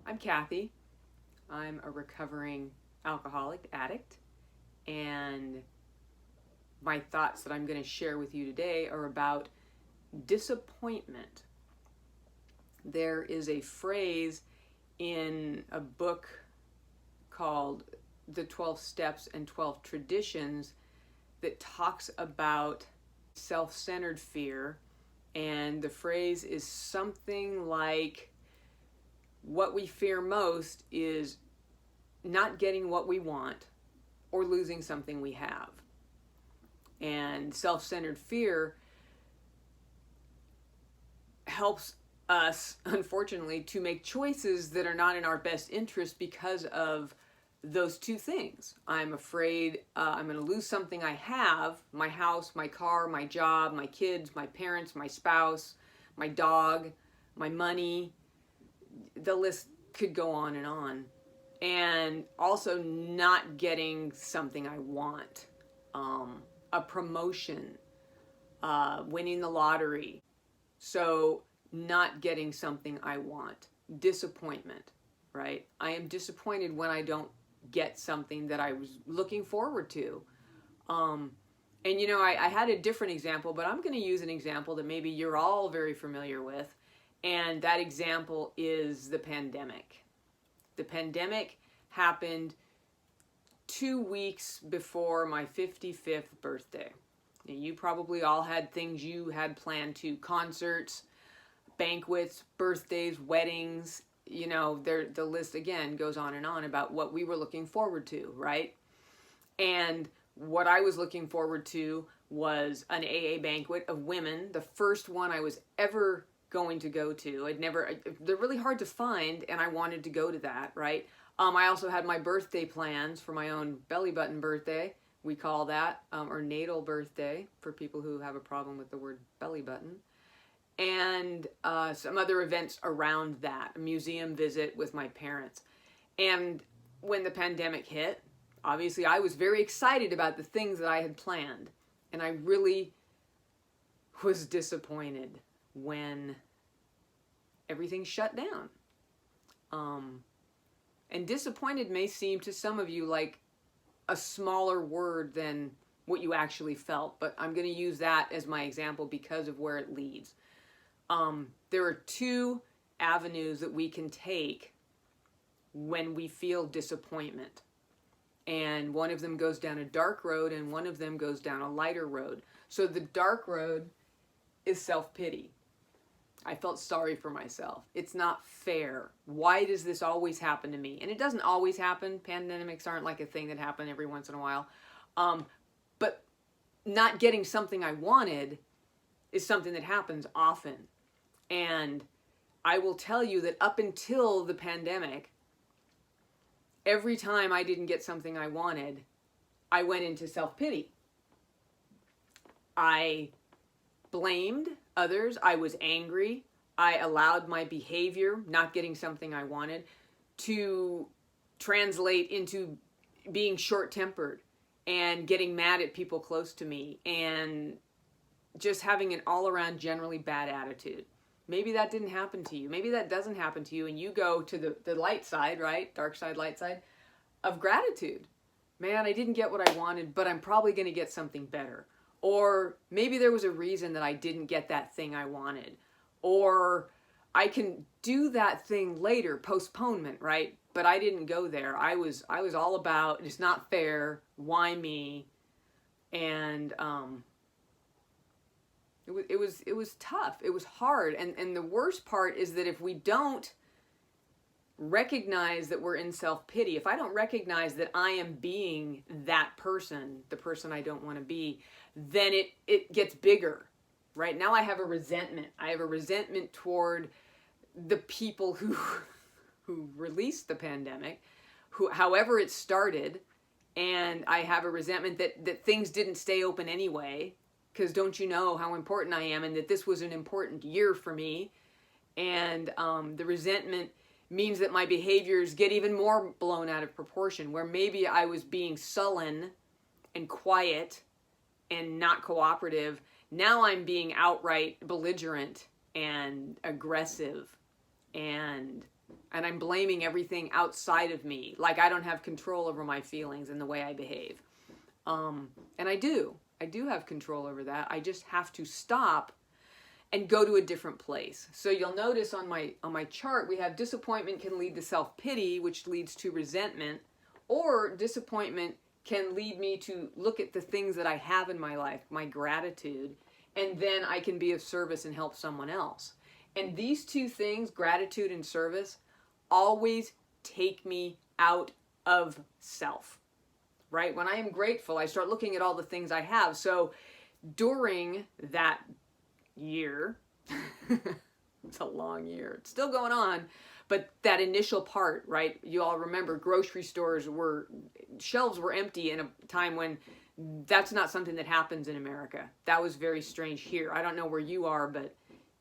I'm Kathy. I'm a recovering alcoholic addict, and my thoughts that I'm going to share with you today are about disappointment. There is a phrase in a book called The 12 Steps and 12 Traditions that talks about self-centered fear, and the phrase is something like, what we fear most is not getting what we want or losing something we have. And self-centered fear helps us, unfortunately, to make choices that are not in our best interest because of those two things. I'm afraid I'm going to lose something I have: my house, my car, my job, my kids, my parents, my spouse, my dog, my money. The list could go on. And also not getting something I want, a promotion, winning the lottery. So not getting something I want, disappointment, right? I am disappointed when I don't get something that I was looking forward to. And I had a different example, but I'm going to use an example that maybe you're all very familiar with. And that example is the pandemic. The pandemic happened 2 weeks before my 55th birthday. Now, you probably all had things you had planned to: concerts, banquets, birthdays, weddings. The list again goes on and on about what we were looking forward to, right? And what I was looking forward to was an AA banquet of women, the first one I was ever going to go to. They're really hard to find, and I wanted to go to that, right? I also had my birthday plans for my own belly button birthday, we call that, or natal birthday for people who have a problem with the word belly button, and some other events around that, a museum visit with my parents. And when the pandemic hit, obviously I was very excited about the things that I had planned, and I really was disappointed when everything shut down. And disappointed may seem to some of you like a smaller word than what you actually felt, but I'm going to use that as my example because of where it leads. There are two avenues that we can take when we feel disappointment. And one of them goes down a dark road, and one of them goes down a lighter road. So the dark road is self-pity. I felt sorry for myself. It's not fair. Why does this always happen to me? And it doesn't always happen. Pandemics aren't like a thing that happen every once in a while. But not getting something I wanted is something that happens often. And I will tell you that up until the pandemic, every time I didn't get something I wanted, I went into self-pity. I blamed others. I was angry. I allowed my behavior, not getting something I wanted, to translate into being short-tempered and getting mad at people close to me and just having an all-around generally bad attitude. Maybe that didn't happen to you. Maybe that doesn't happen to you, and you go to the light side, right? Dark side, light side of gratitude. Man, I didn't get what I wanted, but I'm probably going to get something better. Or maybe there was a reason that I didn't get that thing I wanted. Or I can do that thing later, postponement, right? But I didn't go there. I was all about, it's not fair, why me? And it was tough. It was hard. And the worst part is that if we don't recognize that we're in self-pity, if I don't recognize that I am being that person, the person I don't want to be, then it gets bigger. Right now I have a resentment. I have a resentment toward the people who released the pandemic, however it started, and I have a resentment that things didn't stay open anyway, because don't you know how important I am, and that this was an important year for me. And the resentment means that my behaviors get even more blown out of proportion, where maybe I was being sullen and quiet and not cooperative. Now I'm being outright belligerent and aggressive and And I'm blaming everything outside of me. Like I don't have control over my feelings and the way I behave. And I do. I do have control over that. I just have to stop and go to a different place. So you'll notice on my chart, we have disappointment can lead to self-pity, which leads to resentment, or disappointment can lead me to look at the things that I have in my life, my gratitude, and then I can be of service and help someone else. And these two things, gratitude and service, always take me out of self, right? When I am grateful, I start looking at all the things I have. So during that year, it's a long year, it's still going on, but that initial part, right? You all remember grocery stores shelves were empty in a time when that's not something that happens in America. That was very strange here. I don't know where you are, but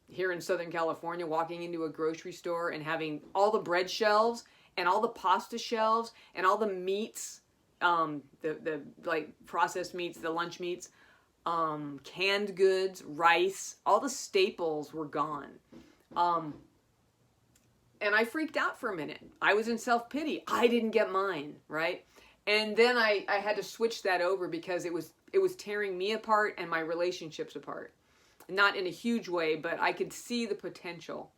here in Southern California, walking into a grocery store and having all the bread shelves and all the pasta shelves and all the meats, the like processed meats, the lunch meats, canned goods, rice, all the staples were gone. And I freaked out for a minute. I was in self-pity. I didn't get mine, right? And then I had to switch that over because it was tearing me apart and my relationships apart. Not in a huge way, but I could see the potential.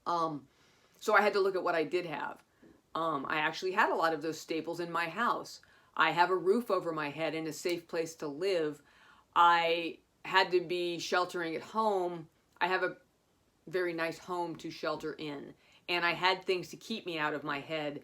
So I had to look at what I did have. I actually had a lot of those staples in my house. I have a roof over my head and a safe place to live. I had to be sheltering at home. I have a very nice home to shelter in. And I had things to keep me out of my head,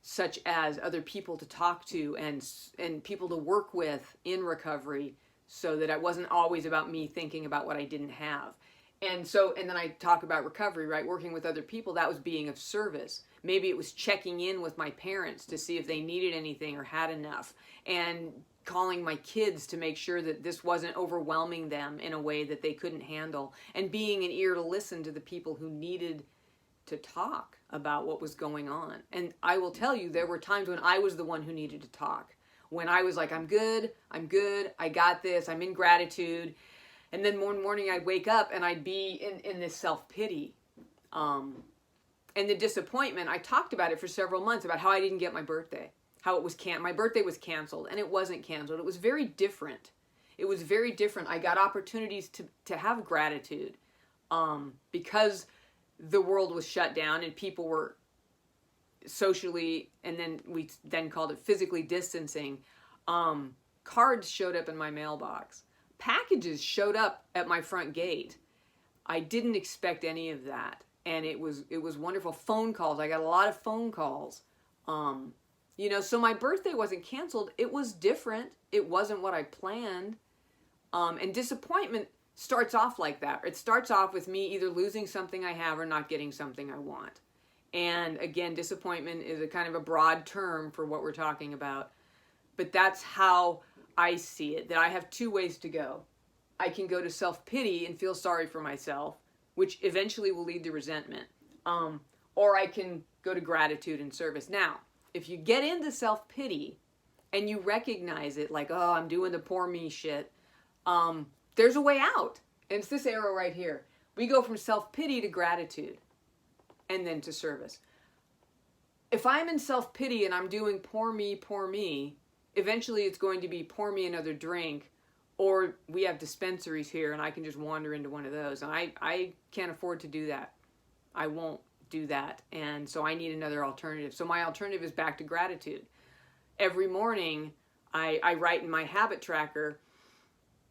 such as other people to talk to and people to work with in recovery, so that it wasn't always about me thinking about what I didn't have. And then I talk about recovery, right? Working with other people, that was being of service. Maybe it was checking in with my parents to see if they needed anything or had enough, and calling my kids to make sure that this wasn't overwhelming them in a way that they couldn't handle, and being an ear to listen to the people who needed to talk about what was going on. And I will tell you, there were times when I was the one who needed to talk. When I was like, I'm good, I got this, I'm in gratitude. And then one morning I'd wake up and I'd be in this self-pity. And the disappointment, I talked about it for several months, about how I didn't get my birthday. How it was my birthday was canceled, and it wasn't canceled. It was very different. It was very different. I got opportunities to have gratitude because the world was shut down and people were socially, and then we then called it physically distancing. Cards showed up in my mailbox. Packages showed up at my front gate. I didn't expect any of that, and it was wonderful. Phone calls. I got a lot of phone calls. So my birthday wasn't canceled. It was different. It wasn't what I planned. And disappointment starts off like that. It starts off with me either losing something I have or not getting something I want. And again, disappointment is a kind of a broad term for what we're talking about. But that's how I see it, that I have two ways to go. I can go to self-pity and feel sorry for myself, which eventually will lead to resentment. Or I can go to gratitude and service. Now, if you get into self-pity and you recognize it, like, oh, I'm doing the poor me shit, there's a way out. And it's this arrow right here. We go from self-pity to gratitude and then to service. If I'm in self-pity and I'm doing poor me, eventually it's going to be pour me another drink, or we have dispensaries here and I can just wander into one of those. And I can't afford to do that. I won't do that. And so I need another alternative. So my alternative is back to gratitude. Every morning I write in my habit tracker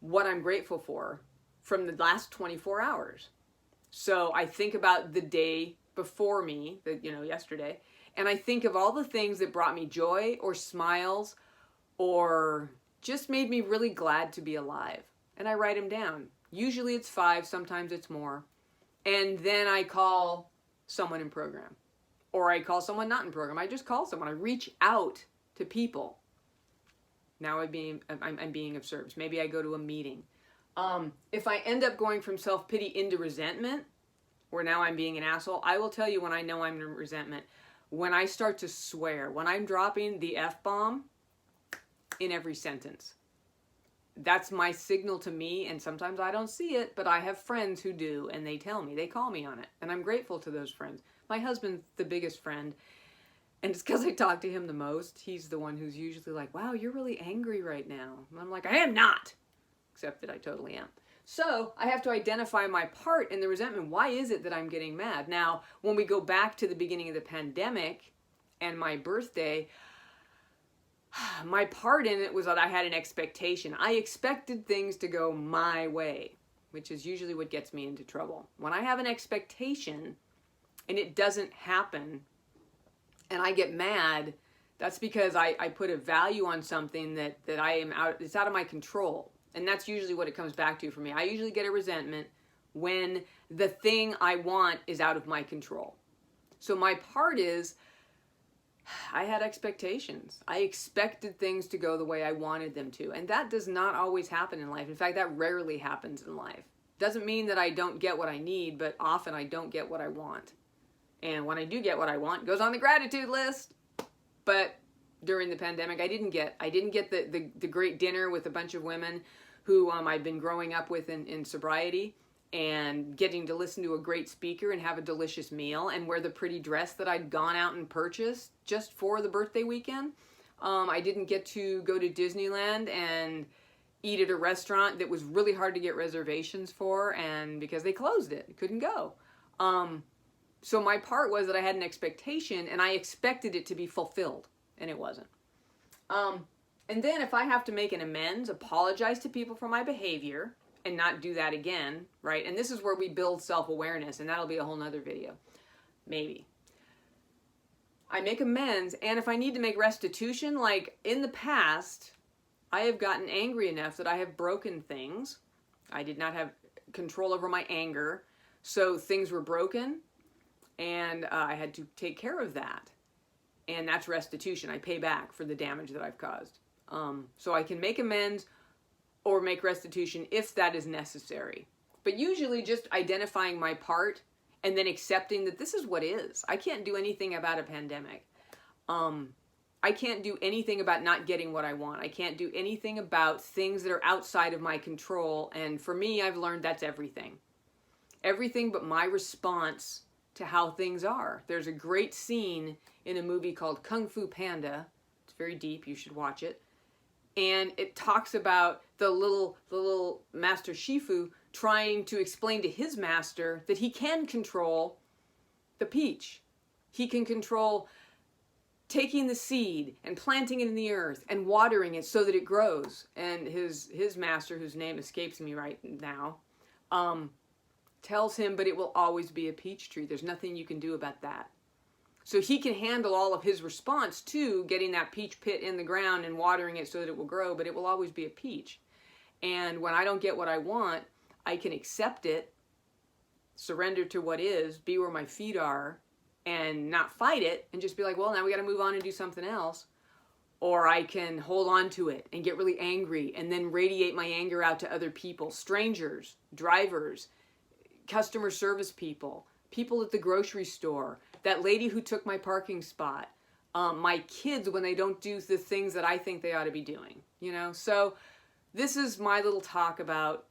what I'm grateful for from the last 24 hours. So I think about the day before me, yesterday, and I think of all the things that brought me joy or smiles or just made me really glad to be alive. And I write them down. Usually it's 5, sometimes it's more. And then I call someone in program, or I call someone not in program. I just call someone. I reach out to people. Now I'm being of service. Maybe I go to a meeting. If I end up going from self-pity into resentment, where now I'm being an asshole, I will tell you when I know I'm in resentment. When I start to swear, when I'm dropping the F-bomb in every sentence. That's my signal to me, and sometimes I don't see it, but I have friends who do, and they tell me, they call me on it, and I'm grateful to those friends. My husband's the biggest friend, and it's because I talk to him the most. He's the one who's usually like, wow, you're really angry right now. And I'm like, I am not, except that I totally am. So I have to identify my part in the resentment. Why is it that I'm getting mad? Now, when we go back to the beginning of the pandemic and my birthday, my part in it was that I had an expectation. I expected things to go my way, which is usually what gets me into trouble. When I have an expectation and it doesn't happen and I get mad, that's because I put a value on something that it's out of my control. And that's usually what it comes back to for me. I usually get a resentment when the thing I want is out of my control. So my part is, I had expectations. I expected things to go the way I wanted them to. And that does not always happen in life. In fact, that rarely happens in life. Doesn't mean that I don't get what I need, but often I don't get what I want. And when I do get what I want, it goes on the gratitude list. But during the pandemic, I didn't get the great dinner with a bunch of women who I've been growing up with in sobriety, and getting to listen to a great speaker and have a delicious meal and wear the pretty dress that I'd gone out and purchased just for the birthday weekend. I didn't get to go to Disneyland and eat at a restaurant that was really hard to get reservations for, and because they closed it, I couldn't go. So my part was that I had an expectation and I expected it to be fulfilled, and it wasn't. And then if I have to make an amends, apologize to people for my behavior, and not do that again, right? And this is where we build self-awareness, and that'll be a whole nother video, maybe. I make amends, and if I need to make restitution, like in the past, I have gotten angry enough that I have broken things. I did not have control over my anger, so things were broken, and I had to take care of that. And that's restitution. I pay back for the damage that I've caused. So I can make amends or make restitution if that is necessary. But usually just identifying my part and then accepting that this is what is. I can't do anything about a pandemic. I can't do anything about not getting what I want. I can't do anything about things that are outside of my control. And for me, I've learned that's everything. Everything but my response to how things are. There's a great scene in a movie called Kung Fu Panda. It's very deep. You should watch it. And it talks about the little master Shifu trying to explain to his master that he can control the peach. He can control taking the seed and planting it in the earth and watering it so that it grows. And his master, whose name escapes me right now, tells him, but it will always be a peach tree. There's nothing you can do about that. So he can handle all of his response to getting that peach pit in the ground and watering it so that it will grow, but it will always be a peach. And when I don't get what I want, I can accept it, surrender to what is, be where my feet are, and not fight it, and just be like, well, now we got to move on and do something else. Or I can hold on to it and get really angry and then radiate my anger out to other people, strangers, drivers, customer service people, people at the grocery store, that lady who took my parking spot, my kids when they don't do the things that I think they ought to be doing, you know? So this is my little talk about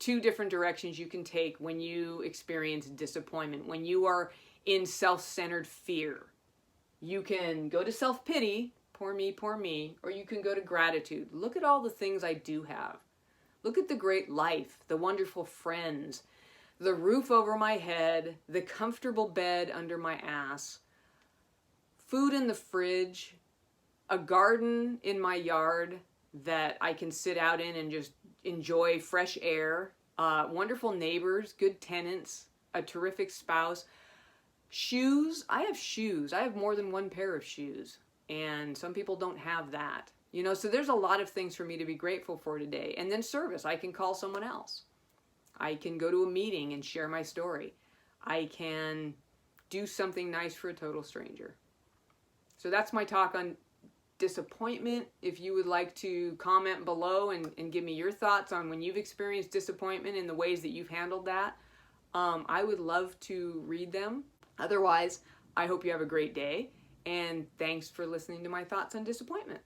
two different directions you can take when you experience disappointment, when you are in self-centered fear. You can go to self-pity, poor me, or you can go to gratitude. Look at all the things I do have. Look at the great life, the wonderful friends, the roof over my head, the comfortable bed under my ass, food in the fridge, a garden in my yard that I can sit out in and just enjoy fresh air, wonderful neighbors, good tenants, a terrific spouse. Shoes, I have shoes. I have more than one pair of shoes, and some people don't have that. You know, so there's a lot of things for me to be grateful for today. And then service, I can call someone else. I can go to a meeting and share my story. I can do something nice for a total stranger. So that's my talk on disappointment. If you would like to comment below and give me your thoughts on when you've experienced disappointment and the ways that you've handled that, I would love to read them. Otherwise, I hope you have a great day, and thanks for listening to my thoughts on disappointment.